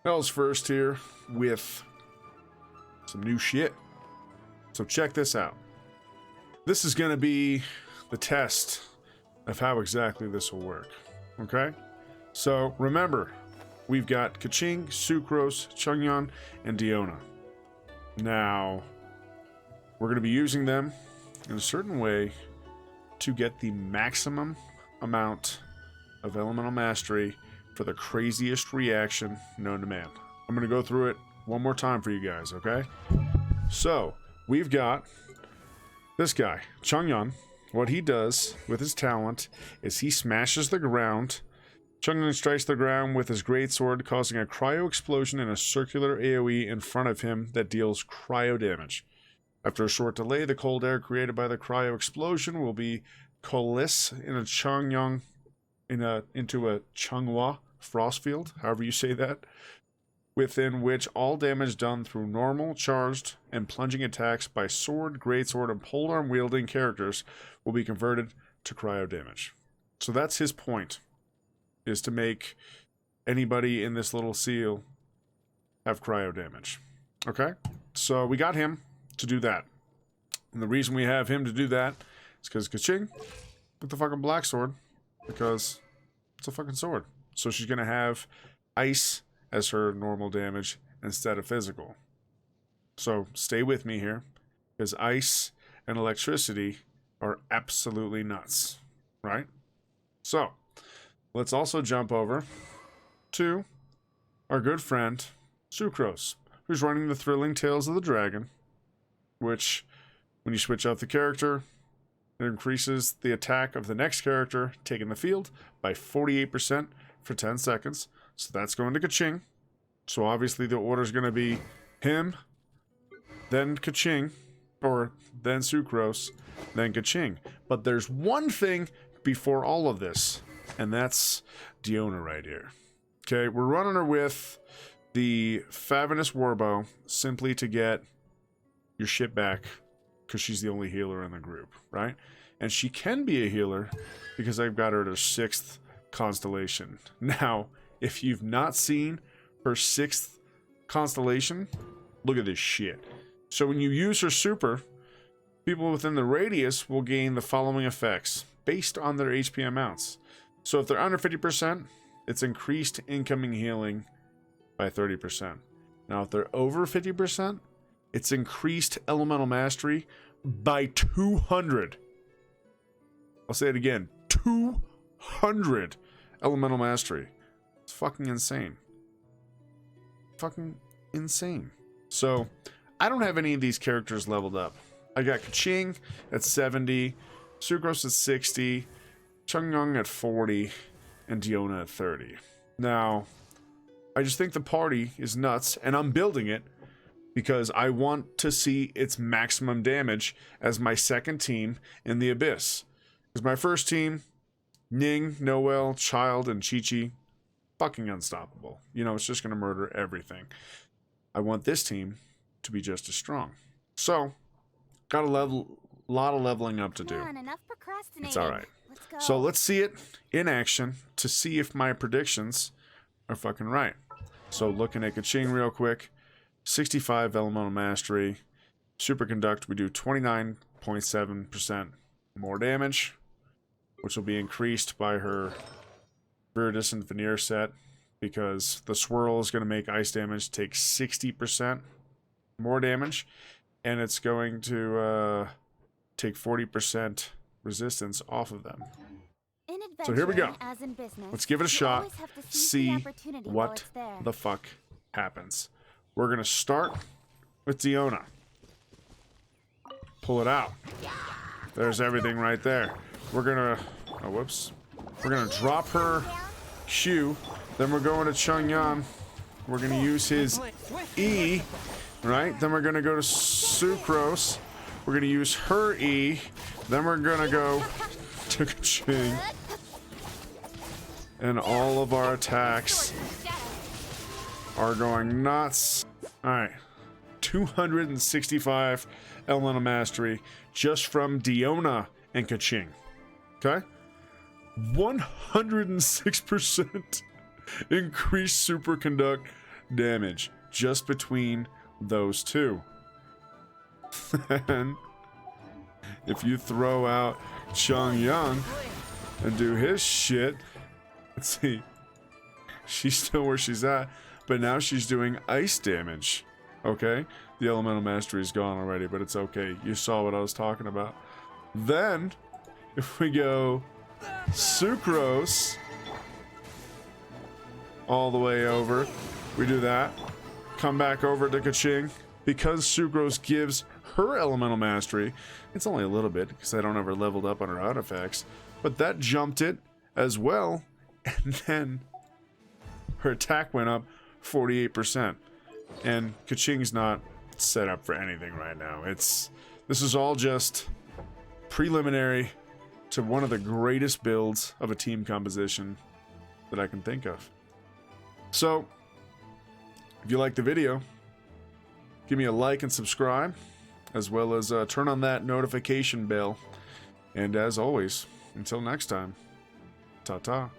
Hell's first here with some new shit. So check this out. This is going to be the test of how exactly this will work. Okay? So remember, we've got Kequin, Sucrose, Chongyun, and Diona. Now, we're going to be using them in a certain way to get the maximum amount of elemental mastery for the craziest reaction known to man. I'm going to go through it one more time for you guys, okay? So, we've got this guy, Chongyun. What he does with his talent is he smashes the ground. Chongyun strikes the ground with his greatsword, causing a cryo explosion and a circular AoE in front of him that deals cryo damage. After a short delay, the cold air created by the cryo explosion will be coalesce in a Chongyun into a Changhua frost field, however you say that, within which all damage done through normal, charged, and plunging attacks by sword, greatsword, and polearm wielding characters will be converted to cryo damage. So that's his point, is to make anybody in this little seal have cryo damage. Okay? So we got him to do that. And the reason we have him to do that is because Kequin with the fucking black sword, because it's a fucking sword. So she's going to have ice as her normal damage instead of physical. So stay with me here, because ice and electricity are absolutely nuts, right? So let's also jump over to our good friend Sucrose, who's running the Thrilling Tales of the Dragon, which, when you switch out the character, it increases the attack of the next character taking the field by 48% for 10 seconds. So that's going to Kequin. So obviously the order is going to be him, then Kequin, or then Sucrose, then Kequin. But there's one thing before all of this, and that's Diona right here. Okay, we're running her with the Favinous Warbow simply to get your shit back, because she's the only healer in the group, right? And she can be a healer because I've got her to 6th constellation. Now, if you've not seen her 6th constellation, look at this shit. So when you use her super, people within the radius will gain the following effects based on their HP amounts. So if they're under 50%, it's increased incoming healing by 30%. Now if they're over 50%, it's increased elemental mastery by 200. I'll say it again. 200 elemental mastery. It's fucking insane. Fucking insane. So, I don't have any of these characters leveled up. I got Kequin at 70, Sucrose at 60, Chongyun at 40, and Diona at 30. Now, I just think the party is nuts, and I'm building it because I want to see its maximum damage as my second team in the Abyss. Because my first team, Ning, Noel, Child, and Chi-Chi, fucking unstoppable. You know, it's just going to murder everything. I want this team to be just as strong. So, got a lot of leveling up to do. It's alright. So let's see it in action to see if my predictions are fucking right. So looking at Kequin real quick. 65 elemental mastery. Superconduct, we do 29.7% more damage, which will be increased by her Viridescent veneer set, because the swirl is going to make ice damage take 60% more damage, and it's going to take 40% resistance off of them. So here we go. Let's give it a shot, see what the fuck happens. We're going to start with Diona. Pull it out. There's everything right there. We're going to... Oh, whoops. We're going to drop her Q. Then we're going to Chongyun. We're going to use his E. Right? Then we're going to go to Sucrose. We're going to use her E. Then we're going to go to Kequin. And all of our attacks are going nuts. Alright. 265 elemental mastery just from Diona and Kequin. Okay? 106% increased superconduct damage just between those two. And if you throw out Chongyun and do his shit, let's see, she's still where she's at, but now she's doing ice damage. Okay, the elemental mastery is gone already, but it's okay. You saw what I was talking about. Then, if we go Sucrose all the way over, we do that. Come back over to Kequin. Because Sucrose gives her elemental mastery, it's only a little bit because I don't ever leveled up on her artifacts, but that jumped it as well, and then her attack went up 48%. And Kequin's not set up for anything right now. This is all just preliminary to one of the greatest builds of a team composition that I can think of. So, if you like the video, give me a like and subscribe, as well as turn on that notification bell. And as always, until next time, ta-ta.